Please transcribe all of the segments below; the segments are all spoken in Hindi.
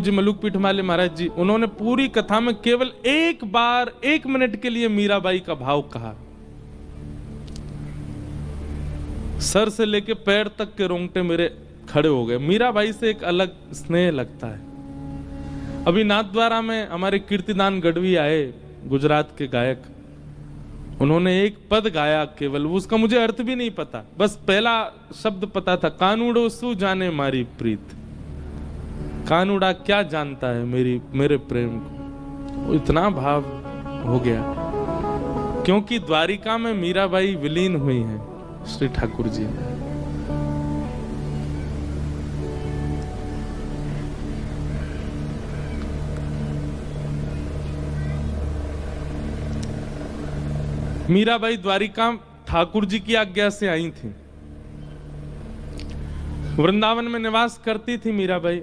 पूज्य मलुक पीठमाले महाराज जी, उन्होंने पूरी कथा में केवल एक बार 1 मिनट के लिए मीराबाई का भाव कहा। सर से लेके पैर तक के रोंगटे मेरे खड़े हो गए। मीराबाई से एक अलग स्नेह लगता है। अभी नाथद्वारा में हमारे कीर्तिदान गढ़वी आए, गुजरात के गायक, उन्होंने एक पद गाया केवल, उसका मुझे अर्थ भी नहीं पता, बस पहला शब्द पता था, कानूड़ो सु जाने मारी प्रीत। कानूड़ा क्या जानता है मेरे प्रेम को। इतना भाव हो गया, क्योंकि द्वारिका में मीराबाई विलीन हुई हैं श्री ठाकुर जी। मीराबाई द्वारिका ठाकुर जी की आज्ञा से आई थी। वृंदावन में निवास करती थी मीराबाई।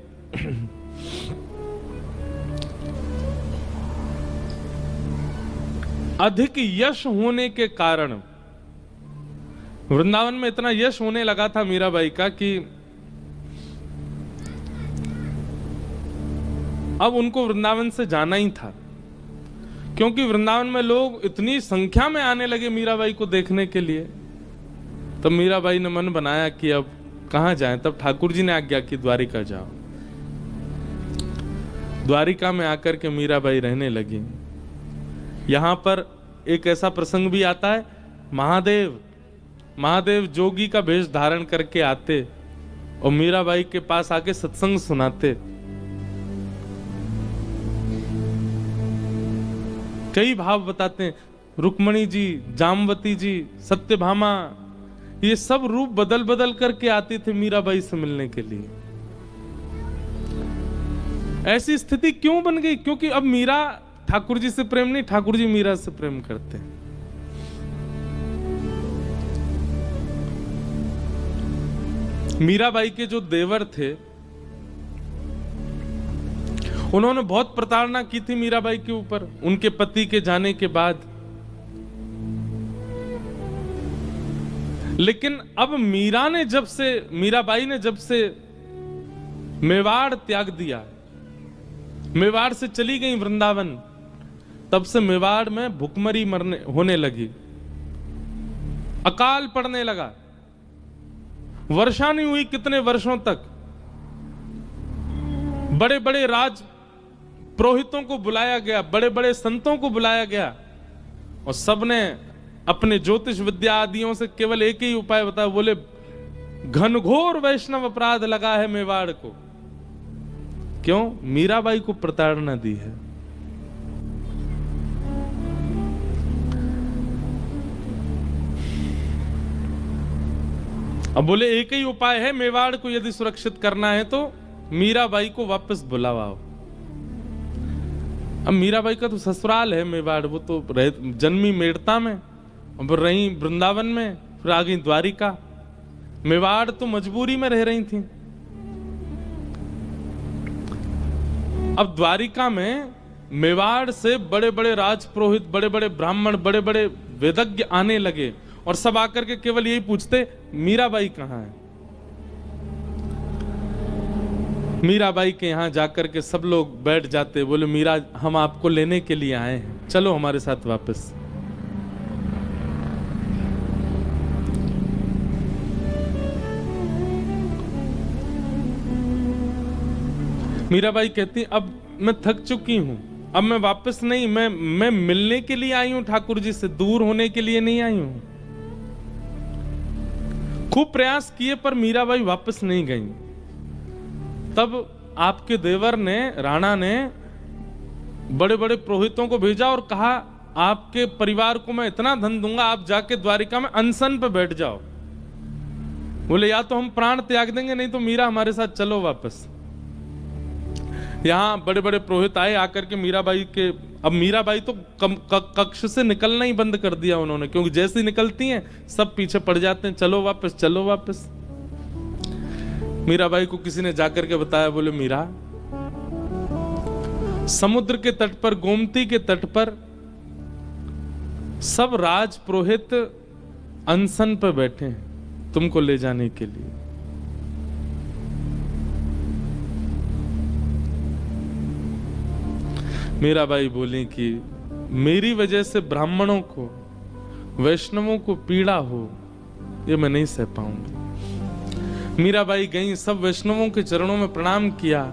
अधिक यश होने के कारण वृंदावन में इतना यश होने लगा था मीराबाई का कि अब उनको वृंदावन से जाना ही था, क्योंकि वृंदावन में लोग इतनी संख्या में आने लगे मीराबाई को देखने के लिए। तब मीराबाई ने मन बनाया कि अब कहां जाएं। तब ठाकुर जी ने आज्ञा की द्वारिका जाओ। द्वारिका में आकर के मीराबाई रहने लगी। यहां पर एक ऐसा प्रसंग भी आता है, महादेव जोगी का वेश धारण करके आते और मीराबाई के पास आके सत्संग सुनाते। कई भाव बताते हैं, रुक्मणी जी, जामवती जी, सत्यभामा, ये सब रूप बदल बदल करके आते थे मीराबाई से मिलने के लिए। ऐसी स्थिति क्यों बन गई? क्योंकि अब मीरा ठाकुर जी से प्रेम नहीं, ठाकुर जी मीरा से प्रेम करते हैं। मीराबाई के जो देवर थे, उन्होंने बहुत प्रताड़ना की थी मीराबाई के ऊपर उनके पति के जाने के बाद। लेकिन अब मीराबाई ने जब से मेवाड़ त्याग दिया, मेवाड़ से चली गई वृंदावन, तब से मेवाड़ में भुखमरी होने लगी, अकाल पड़ने लगा, वर्षा नहीं हुई कितने वर्षों तक। बड़े बड़े राज पुरोहितों को बुलाया गया, बड़े बड़े संतों को बुलाया गया, और सबने अपने ज्योतिष विद्या आदियों से केवल एक ही उपाय बताया, बोले घनघोर वैष्णव अपराध लगा है मेवाड़ को। क्यों? मीराबाई को प्रताड़ना दी है। अब बोले एक ही उपाय है, मेवाड़ को यदि सुरक्षित करना है तो मीराबाई को वापस बुलाओ। अब मीराबाई का तो ससुराल है मेवाड़, वो तो जन्मी मेड़ता में, अब रही वृंदावन में, फिर आ गई द्वारिका। मेवाड़ तो मजबूरी में रह रही थी। अब द्वारिका में मेवाड़ से बड़े बड़े राजपुरोहित, बड़े बड़े ब्राह्मण, बड़े बड़े वेदज्ञ आने लगे, और सब आकर के केवल यही पूछते, मीराबाई कहां है? मीराबाई के यहां जाकर के सब लोग बैठ जाते, बोले मीरा, हम आपको लेने के लिए आए हैं, चलो हमारे साथ वापस। मीराबाई कहती, अब मैं थक चुकी हूं, अब मैं वापस नहीं, मैं मिलने के लिए आई हूं ठाकुर जी से, दूर होने के लिए नहीं आई हूं। खूब प्रयास किए पर मीराबाई वापस नहीं गई। तब आपके देवर ने, राणा ने, बड़े बड़े पुरोहितों को भेजा और कहा, आपके परिवार को मैं इतना धन दूंगा, आप जाके द्वारिका में अनशन पे बैठ जाओ। बोले या तो हम प्राण त्याग देंगे, नहीं तो मीरा हमारे साथ चलो वापस। यहां बड़े बड़े पुरोहित आए, आकर के मीराबाई के, अब मीराबाई तो कक्ष से निकलना ही बंद कर दिया उन्होंने, क्योंकि जैसे ही निकलती हैं सब पीछे पड़ जाते हैं, चलो वापस, चलो वापस। मीराबाई को किसी ने जाकर के बताया, बोले मीरा, समुद्र के तट पर, गोमती के तट पर सब राज पुरोहित अनशन पर बैठे हैं तुमको ले जाने के लिए। मीराबाई बोली कि मेरी वजह से ब्राह्मणों को, वैष्णवों को पीड़ा हो, ये मैं नहीं सह पाऊंगी। मीराबाई गई, सब वैष्णवों के चरणों में प्रणाम किया।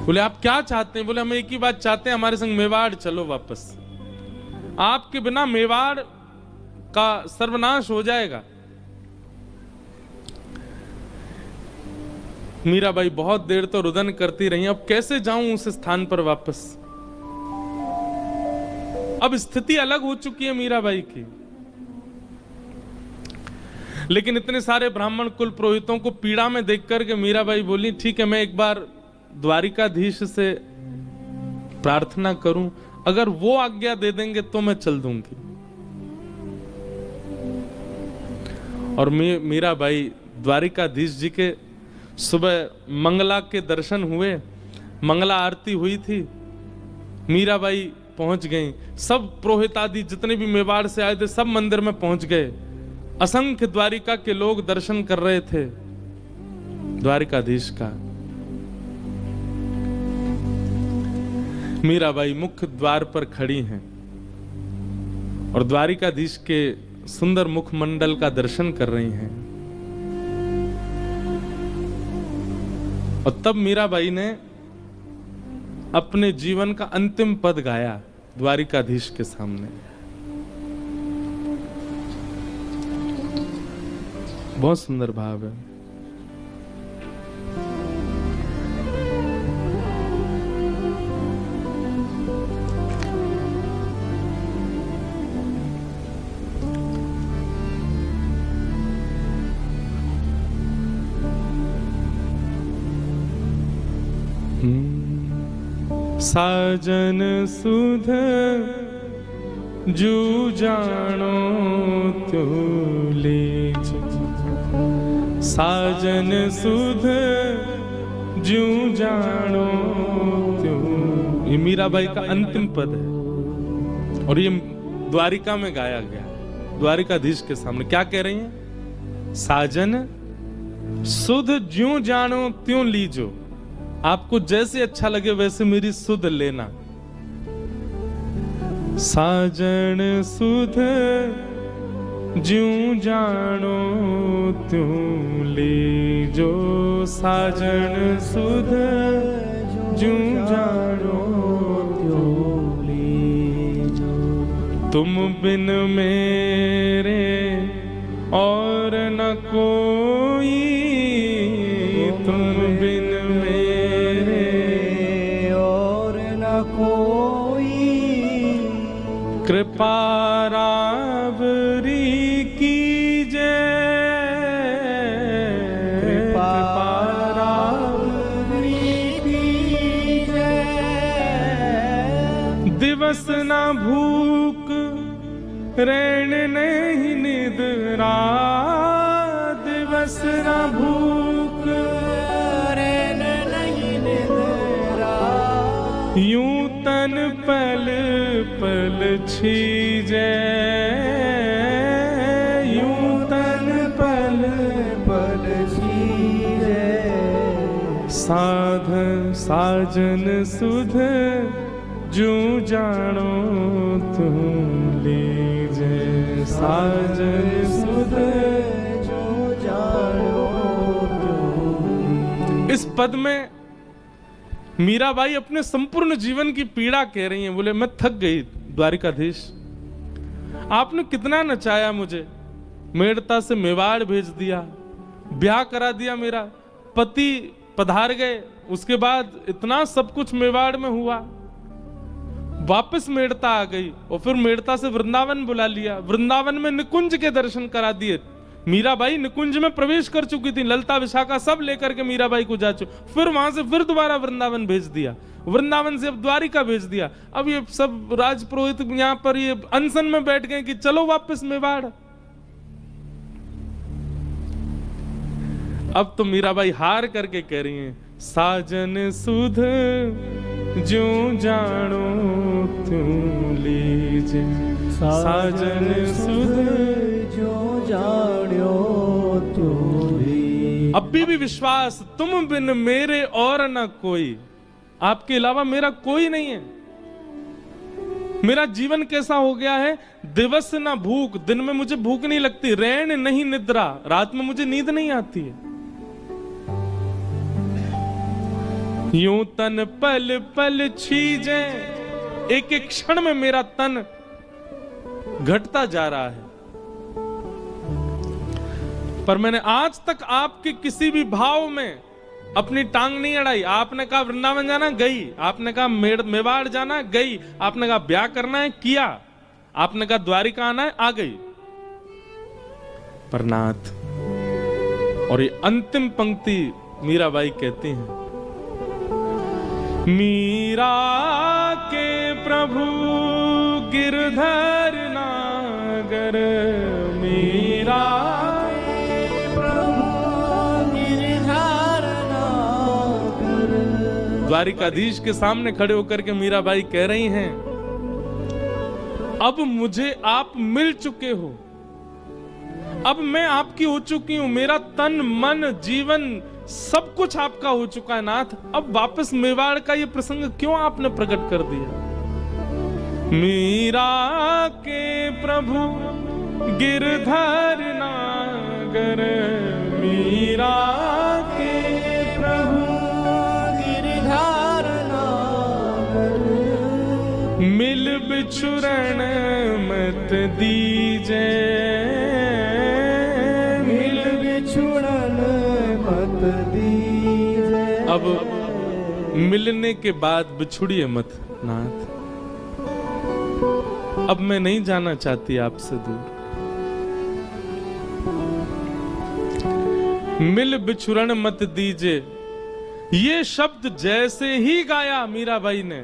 बोले आप क्या चाहते हैं? बोले हम एक ही बात चाहते हैं, हमारे संग मेवाड़ चलो वापस। आपके बिना मेवाड़ का सर्वनाश हो जाएगा। मीराबाई बहुत देर तो रुदन करती रही, अब कैसे जाऊं उस स्थान पर वापस। अब स्थिति अलग हो चुकी है मीराबाई की, लेकिन इतने सारे ब्राह्मण कुल पुरोहितों को पीड़ा में देख करके मीराबाई बोली ठीक है, मैं एक बार द्वारिकाधीश से प्रार्थना करूं, अगर वो आज्ञा दे देंगे तो मैं चल दूंगी। और मीराबाई द्वारिकाधीश जी के सुबह मंगला के दर्शन हुए, मंगला आरती हुई थी, मीराबाई पहुंच गई। सब पुरोहित आदि जितने भी मेवाड़ से आए थे सब मंदिर में पहुंच गए। असंख्य द्वारिका के लोग दर्शन कर रहे थे द्वारिकाधीश का। मीराबाई मुख्य द्वार पर खड़ी हैं और द्वारिकाधीश के सुंदर मुखमंडल का दर्शन कर रही हैं। और तब मीराबाई ने अपने जीवन का अंतिम पद गाया द्वारिकाधीश के सामने। बहुत सुंदर भाव है। साजन सुध जू जानो त्यो लीज, साजन सुध जू जानो त्यो। ये मीराबाई का अंतिम पद है और ये द्वारिका में गाया गया, द्वारिकाधीश के सामने। क्या कह रही हैं? साजन सुध ज्यों जानो त्यों लीजो, आपको जैसे अच्छा लगे वैसे मेरी सुध लेना। साजन सुध ज्यों जानो त्यों लीजो, साजन सुध ज्यों जानो त्यों लीजो। तुम बिन मेरे और न कोई, तुम बिन कृपा रावरी कीजे, कृपा रावरी कीजे। दिवस न भूख रैन नहीं निद्रा, दिवस न भूख रैन नहीं निद्रा। यूं तन पल पल छीजे, यूं तन पल पल छीजे। साध साजन सुध जूं जानो तुम लीजे, साजन सुध जूं जानो तुम। इस पद में मीराबाई अपने संपूर्ण जीवन की पीड़ा कह रही हैं। बोले मैं थक गई द्वारिकाधीश, आपने कितना नचाया मुझे, मेड़ता से मेवाड़ भेज दिया, ब्याह करा दिया, मेरा पति पधार गए, उसके बाद इतना सब कुछ मेवाड़ में हुआ, वापस मेड़ता आ गई और फिर मेड़ता से वृंदावन बुला लिया, वृंदावन में निकुंज के दर्शन करा दिए। मीराबाई निकुंज में प्रवेश कर चुकी थी, ललता विशाखा सब लेकर के मीराबाई को जा चुकी, फिर वहां से फिर दोबारा वृंदावन भेज दिया, वृंदावन से अब द्वारिका भेज दिया। अब ये सब राजपुरोहित यहाँ पर ये अनशन में बैठ गए कि चलो वापस मेवाड़। अब तो मीराबाई हार करके कह रही हैं, साजन सुध ज्यों जानो त्यों लीजे, साजन सुध ज्यों जानो त्यों लीजे। अब भी विश्वास, तुम बिन मेरे और न कोई, आपके अलावा मेरा कोई नहीं है। मेरा जीवन कैसा हो गया है, दिवस ना भूख, दिन में मुझे भूख नहीं लगती, रैन नहीं निद्रा, रात में मुझे नींद नहीं आती है। यूं तन पल पल छीजे, एक एक क्षण में मेरा तन घटता जा रहा है। पर मैंने आज तक आपके किसी भी भाव में अपनी टांग नहीं अड़ाई। आपने कहा वृंदावन जाना, गई। आपने कहा मेवाड़ जाना, गई। आपने कहा ब्याह करना है, किया। आपने कहा द्वारिका आना है, आ गई। पर नाथ, और ये अंतिम पंक्ति मीराबाई कहती हैं, मीरा के प्रभु गिरधर नागर, मीरा द्वारिकाधीश के सामने खड़े होकर के मीराबाई कह रही हैं, अब मुझे आप मिल चुके हो, अब मैं आपकी हो चुकी हूं, मेरा तन मन जीवन सब कुछ आपका हो चुका है नाथ। अब वापस मेवाड़ का ये प्रसंग क्यों आपने प्रकट कर दिया? मीरा के प्रभु गिरधर नागर, मीरा के प्रभु मिल बिछुरण मत दीजे, मिल बिछुरण मत दीजे। अब मिलने के बाद बिछुड़िए मत नाथ। अब मैं नहीं जाना चाहती आपसे दूर। मिल बिछुरण मत दीजे, ये शब्द जैसे ही गाया मीराबाई ने,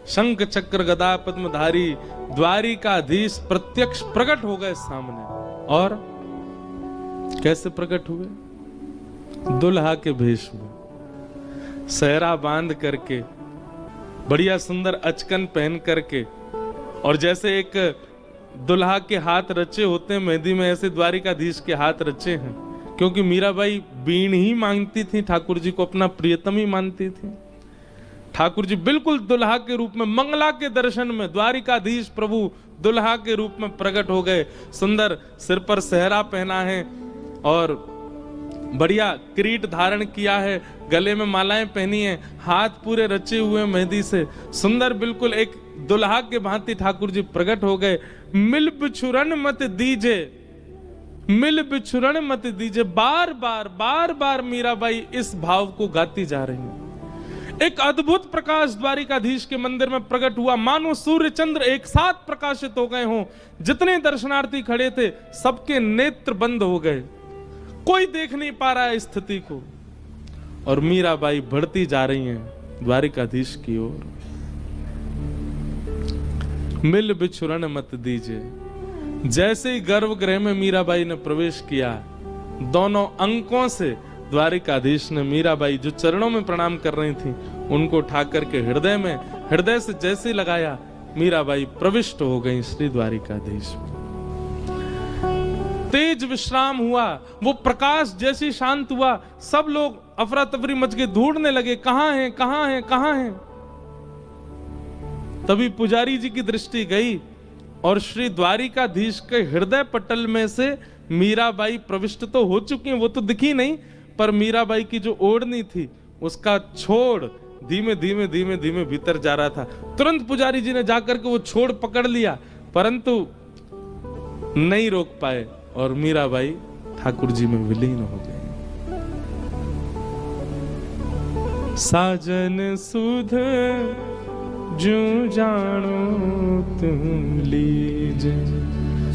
शंख चक्र गदा पद्मधारी द्वारिकाधीश प्रत्यक्ष प्रकट हो गए सामने। और कैसे प्रकट हुए? दुल्हा के भेष में, सहरा बांध करके, बढ़िया सुंदर अचकन पहन करके, और जैसे एक दुल्हा के हाथ रचे होते हैं मेहंदी में, ऐसे द्वारिकाधीश के हाथ रचे हैं। क्योंकि मीराबाई बीण ही मांगती थी, ठाकुर जी को अपना प्रियतम ही मानती थी। ठाकुर जी बिल्कुल दुल्हा के रूप में, मंगला के दर्शन में द्वारिकाधीश प्रभु दुल्हा के रूप में प्रकट हो गए। सुंदर सिर पर सहरा पहना है और बढ़िया किरीट धारण किया है, गले में मालाएं पहनी है, हाथ पूरे रचे हुए मेहंदी से, सुंदर बिल्कुल एक दुल्हा के भांति ठाकुर जी प्रकट हो गए। मिल बिछुरन मत दीजे, मिल बिछुरन मत दीजे, बार बार मीराबाई इस भाव को गाती जा रही है। एक अद्भुत प्रकाश द्वारिकाधीश के मंदिर में प्रकट हुआ, मानो सूर्य चंद्र एक साथ प्रकाशित हो गए हों। जितने दर्शनार्थी खड़े थे सबके नेत्र बंद हो गए, कोई देख नहीं पा रहा है स्थिति को। और मीराबाई बढ़ती जा रही हैं द्वारिकाधीश की ओर। मिल बिछुरन मत दीजिए। जैसे ही गर्भगृह में मीराबाई ने प्रवेश किया, दोनों अंकों से द्वारिकाधीश ने मीराबाई जो चरणों में प्रणाम कर रही थी उनको उठा करके हृदय में, हृदय से जैसे लगाया, मीराबाई प्रविष्ट हो गई श्री द्वारिकाधीश में। तेज विश्राम हुआ, वो प्रकाश जैसे शांत हुआ, सब लोग अफरा तफरी मच के ढूंढने लगे, कहां है कहां है कहां है। तभी पुजारी जी की दृष्टि गई और श्री द्वारिकाधीश के हृदय पटल में से मीराबाई प्रविष्ट तो हो चुकी हैं, वो तो दिखी नहीं, पर मीराबाई की जो ओढ़नी थी उसका छोड़ धीमे धीमे धीमे धीमे भीतर जा रहा था। तुरंत पुजारी जी ने जाकर के वो छोड़ पकड़ लिया, परंतु नहीं रोक पाए और मीराबाई ठाकुर जी में विलीन हो गई। साजन सुध जो जानो तुम लीजे,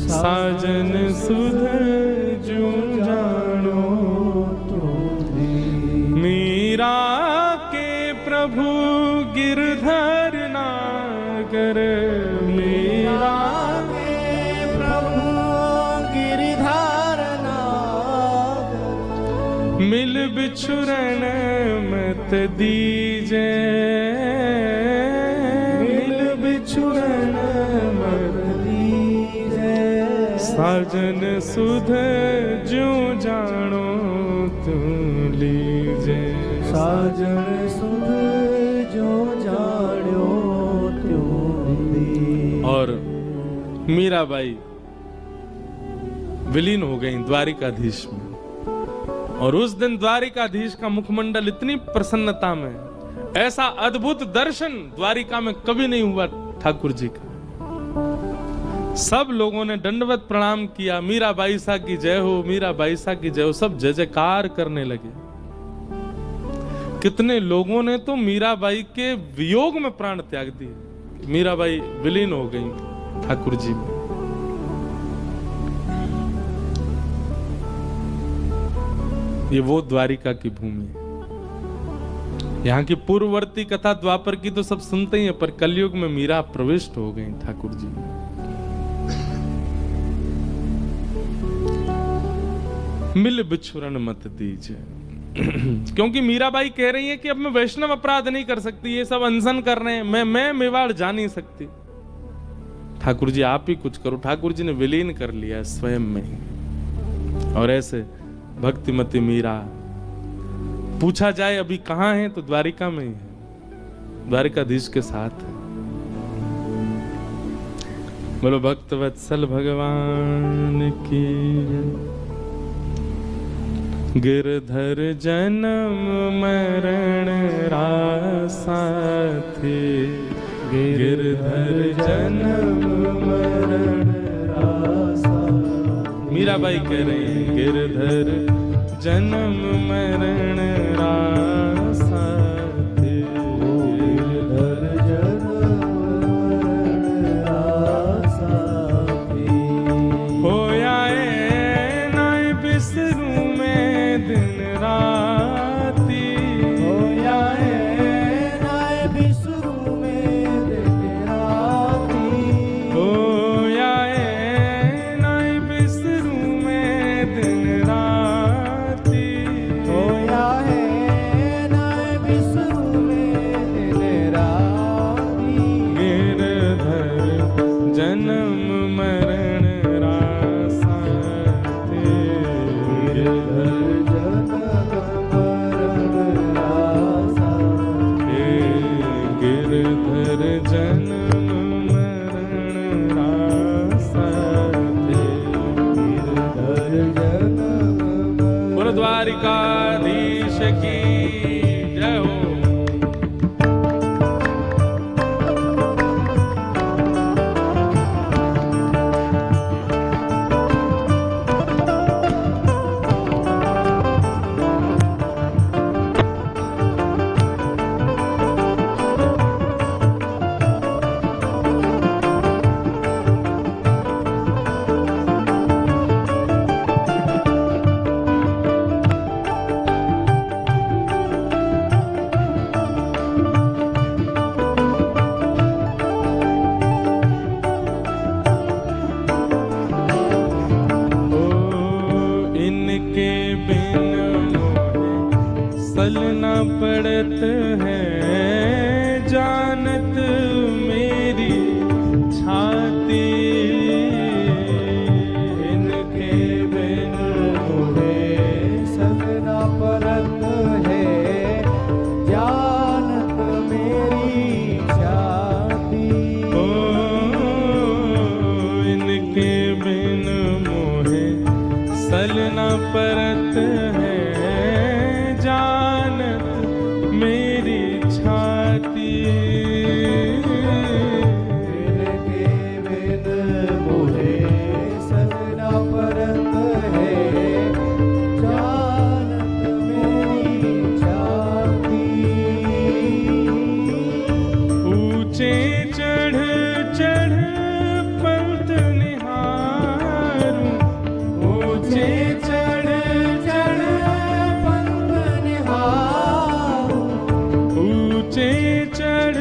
साजन सुध जो जानो तुम लीजे। मीरा के प्रभु गिरधर नागर, मीरा के प्रभु गिरधर नागर। मिल बिछुरन मत दीजे, साजन सुध जो जानो तुम लीजे, साजन सुध जो जान्यो त्यों दे। और मीराबाई विलीन हो गई द्वारिकाधीश में। और उस दिन द्वारिकाधीश का मुखमंडल इतनी प्रसन्नता में, ऐसा अद्भुत दर्शन द्वारिका में कभी नहीं हुआ ठाकुर जी का। सब लोगों ने दंडवत प्रणाम किया, मीराबाई सा की जय हो, मीराबाई सा की जय हो, सब जय जयकार करने लगे। कितने लोगों ने तो मीराबाई के वियोग में प्राण त्याग दिए। मीराबाई विलीन हो गई ठाकुर जी में। ये वो द्वारिका की भूमि है। यहाँ की पूर्ववर्ती कथा द्वापर की तो सब सुनते ही हैं, पर कलयुग में मीरा प्रविष्ट हो गई ठाकुर जी में। मिल बिछुरन मत दीजिए। क्योंकि मीराबाई कह रही है कि अब मैं वैष्णव अपराध नहीं कर सकती, ये सब अनशन कर रहे हैं, मैं मेवाड़ जा नहीं सकती। ठाकुर जी आप ही कुछ करो। ठाकुर जी ने विलीन कर लिया स्वयं में ही। और ऐसे भक्तिमती मीरा, पूछा जाए अभी कहां है तो द्वारिका में ही है, द्वारिकाधीश के साथ है। बोलो भक्तवत्सल भगवान की। गिरधर जन्म मरण रासा थे, गिरधर जन्म मरण रासा। मीराबाई कह रही है गिरधर जन्म मरण रासा थे, गिरधर जन्म मरण रासा थे। होया नाय बिसरू में दिन राती, होया नाय बिसरू में दिन राती। होया नाय बिसरू में दिन राती। होया नाय बिसरू में दिन राती। गिरधर जन्म मरण रासा थे, गिरधर जन्म मरण रासा हे गिरधर जन्म मरण रासा थे। गिरधर जन्म मरण। बोलो द्वारिकाधीश की जय हो। इनके बिन मोहे सलना पड़त है, जानत मेरी छाती। इनके बिन मोहे सजना परत है, जानत मेरी छाती। ओ इनके बिन मोहे सलना परत है, जानत मेरी छाती। इनके बिन मोहे सजना परत है, जानत मेरी छाती। ऊंचे चढ़ चढ़ पंत निहारूं, ऊंचे चढ़ चढ़ पंत निहारूं। ऊंचे चढ़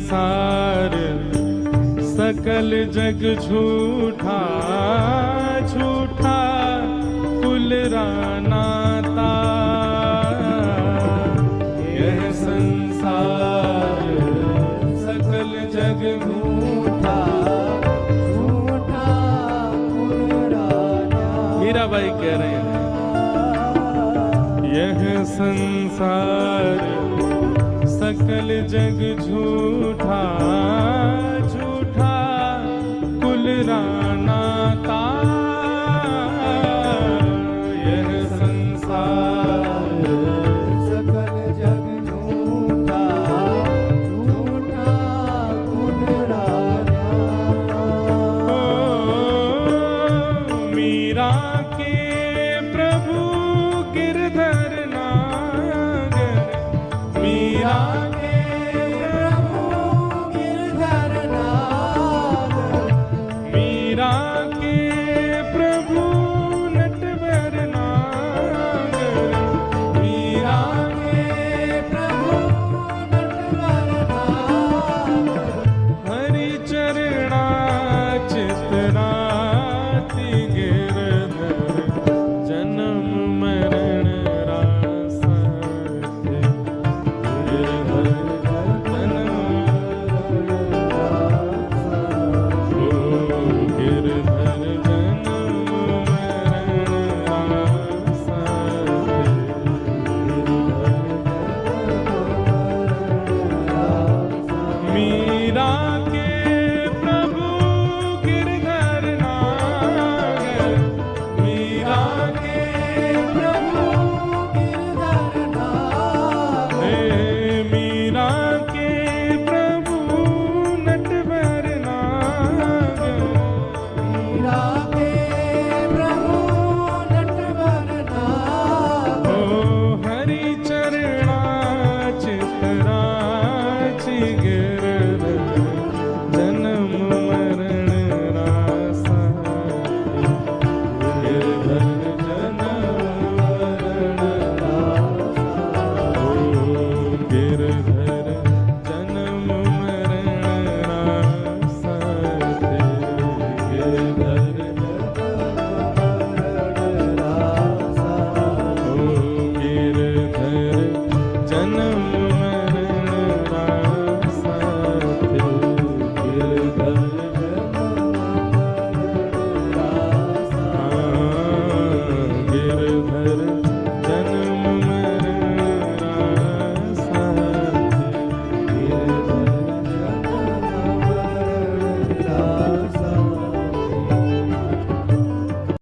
संसार सकल जग झूठा झूठा कुल रानाता। यह संसार सकल जग झूठा झूठा पुराना। मीराबाई कह रहे हैं यह संसार सकल जग झूठा झूठा कुल रानाता। यह संसार सकल जग झूठा झूठा कुल राना। मीरा के प्रभु गिरधर नागर मीरा